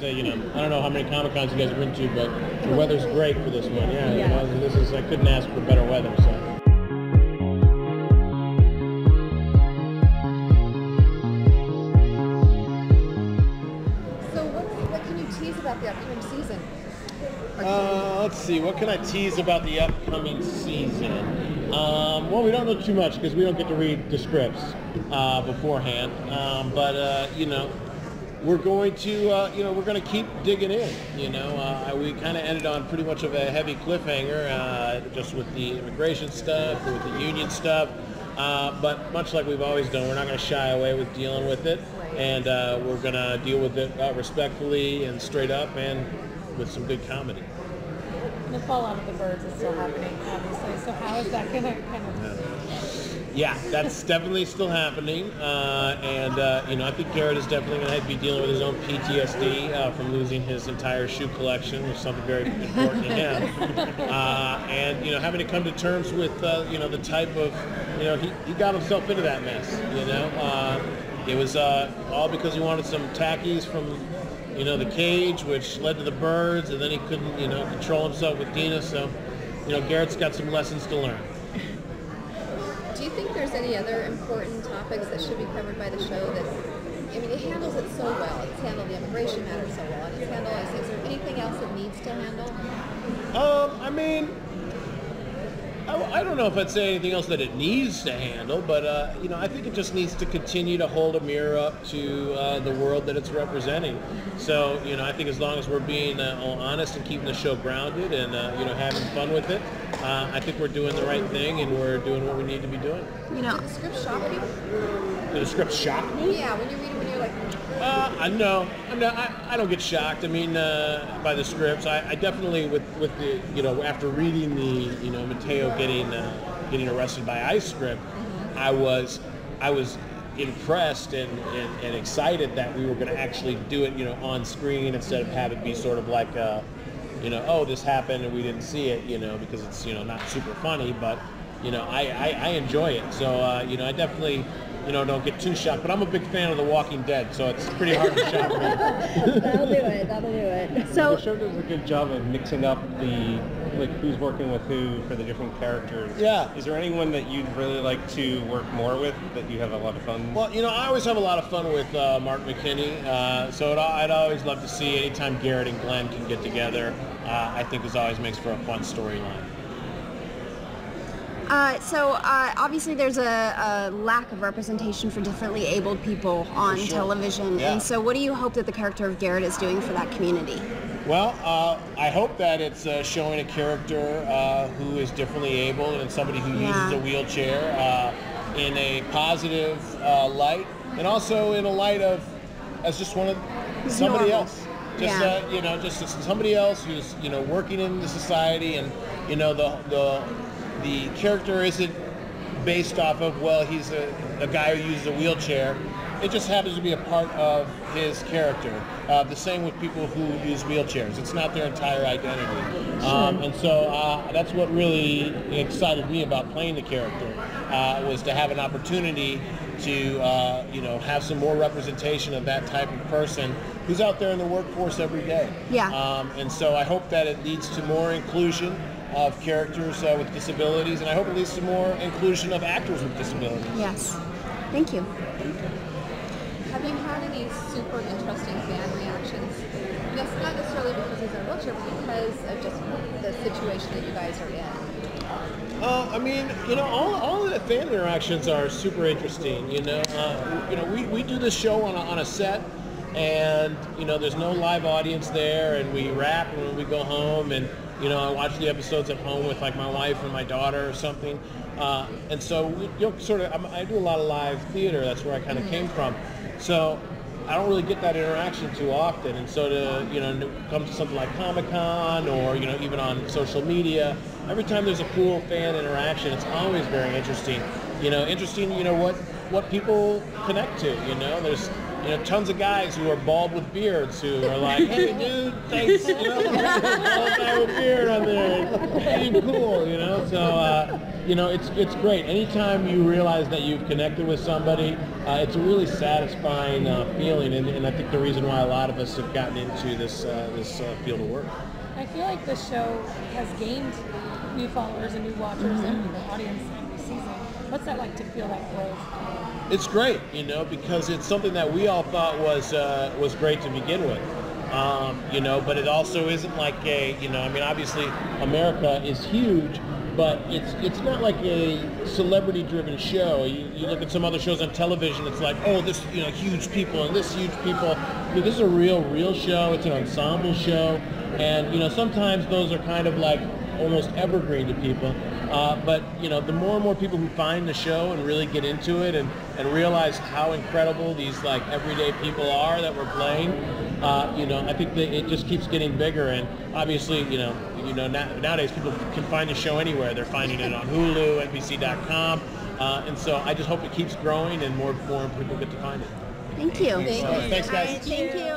say, I don't know how many Comic-Cons you guys have been to, but the weather's great for this one. Yeah. This is, I couldn't ask for better weather, so. What can you tease about the upcoming season? Let's see, what can I tease about the upcoming season? Well, we don't know too much because we don't get to read the scripts beforehand. We're going to, we're going to keep digging in. We kind of ended on pretty much of a heavy cliffhanger, just with the immigration stuff, with the union stuff. But much like we've always done, we're not going to shy away with dealing with it, and we're going to deal with it respectfully and straight up, and with some good comedy. The fallout of the birds is still happening, obviously. So how is that going to kind of... Yeah, that's definitely still happening. I think Garrett is definitely going to be dealing with his own PTSD from losing his entire shoe collection, which is something very important to him. Having to come to terms with, the type of, he got himself into that mess, It was all because he wanted some tackies from the cage, which led to the birds, and then he couldn't, control himself with Dina. So, Garrett's got some lessons to learn. Do you think there's any other important topics that should be covered by the show that, it handles it so well. It's handled the immigration matter so well. And it's handled, is there anything else it needs to handle? I don't know if I'd say anything else that it needs to handle, but, I think it just needs to continue to hold a mirror up to the world that it's representing. So, I think as long as we're being honest and keeping the show grounded and, having fun with it, I think we're doing the right thing and we're doing what we need to be doing. Did the script shock you? Did the script shock me? Yeah, when you read it, when you're like... No, I don't get shocked. By the scripts. I definitely, with the, after reading the, Mateo getting arrested by ICE script, I was impressed and excited that we were going to actually do it, on screen instead of have it be sort of like, oh, this happened and we didn't see it, because it's, not super funny, but, I enjoy it. So, I definitely, don't get too shocked. But I'm a big fan of The Walking Dead, so it's pretty hard to shock me. That'll do it. So the show does a good job of mixing up who's working with who for the different characters. Yeah. Is there anyone that you'd really like to work more with that you have a lot of fun? Well, I always have a lot of fun with Mark McKinney. I'd always love to see anytime Garrett and Glenn can get together. I think this always makes for a fun storyline. Obviously there's a lack of representation for differently abled people on television. Yeah. And so what do you hope that the character of Garrett is doing for that community? Well, I hope that it's showing a character who is differently abled and somebody who uses a wheelchair in a positive light, and also in a light of as just one of somebody else. Just somebody else who's working in the society, and the character isn't based off of, well, he's a guy who uses a wheelchair. It just happens to be a part of his character. The same with people who use wheelchairs. It's not their entire identity. That's what really excited me about playing the character, was to have an opportunity to have some more representation of that type of person who's out there in the workforce every day. Yeah. I hope that it leads to more inclusion of characters with disabilities, and I hope it leads to more inclusion of actors with disabilities. Yes. Thank you. Have you had any super interesting fan reactions? Yes, not necessarily because he's in a wheelchair, but because of just the situation that you guys are in. All of the fan interactions are super interesting. We do this show on a set, and there's no live audience there, and we wrap when we go home, and I watch the episodes at home with my wife and my daughter or something. I do a lot of live theater. That's where I kind of came from. So I don't really get that interaction too often. And so to come to something like Comic-Con or even on social media, every time there's a cool fan interaction, it's always very interesting. What people connect to. tons of guys who are bald with beards who are like, hey, dude, thanks, bald guy with beard on there. Hey, cool, So, it's great. Anytime you realize that you've connected with somebody, it's a really satisfying feeling, and I think the reason why a lot of us have gotten into this field of work. I feel like the show has gained new followers and new watchers and new audience every season. What's that like to feel that growth? It's great, because it's something that we all thought was great to begin with. But it also isn't like obviously America is huge, but it's not like a celebrity-driven show. You look at some other shows on television, it's like, oh, this huge people and this huge people. This is a real show. It's an ensemble show, and sometimes those are kind of like almost evergreen to people. But the more and more people who find the show and really get into it and realize how incredible these like everyday people are that we're playing, I think that it just keeps getting bigger. And obviously, nowadays people can find the show anywhere. They're finding it on Hulu, NBC.com, and so I just hope it keeps growing and more people get to find it. Thank you. Thank you. Thanks, guys. Thank you.